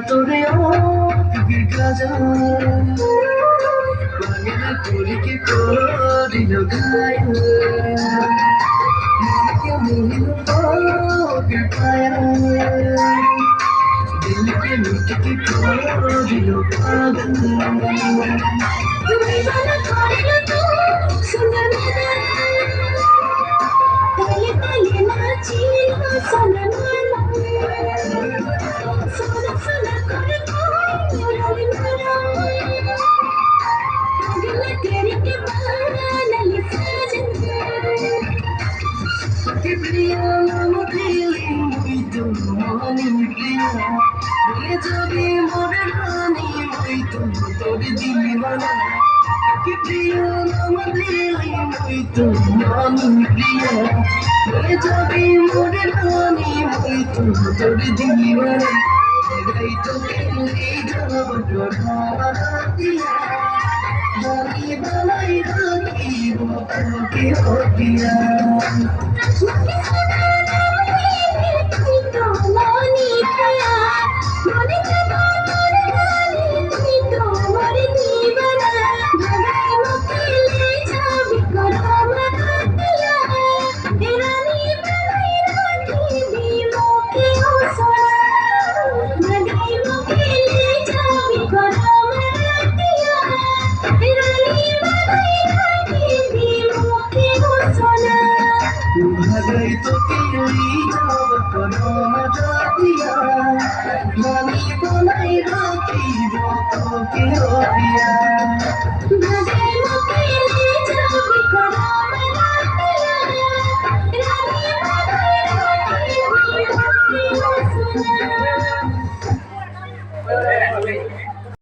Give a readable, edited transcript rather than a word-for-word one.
তোরে অপির কাজা পাগলা করিকে করিল গায় মনকে মোহিল অপির পায়া দিলকে লুটকে করিল পাগল দিবানা করিল তো সুন্দর মেদা তালে তালে নাচিল সোনা মালা সোনা সোনা করে মুরালি মুরা পাগলা करके बनाली साजन que brilha no brilho muito mani brilha brilha jabe more rani muito tode divana que brilha no brilho muito mani brilha brilha jabe more rani muito tode divana gai to keli jab jodha Bani banai rani wo ke ho diya मके सदा नामी तुई तो मानी पिया माने कदा मानी तुई तो मारी दीवाना भगाई मके ले जाबी करो मना पिया रानी बनाई रानी दी मोके हो सोना भगाई मके ले जाबी करो मना पिया रानी बनाई रानी दी मोके हो सोना भागई तो केली जब करो मजा दिया रानी बनाई राखी वो तो के हो दिया भगाई मके ले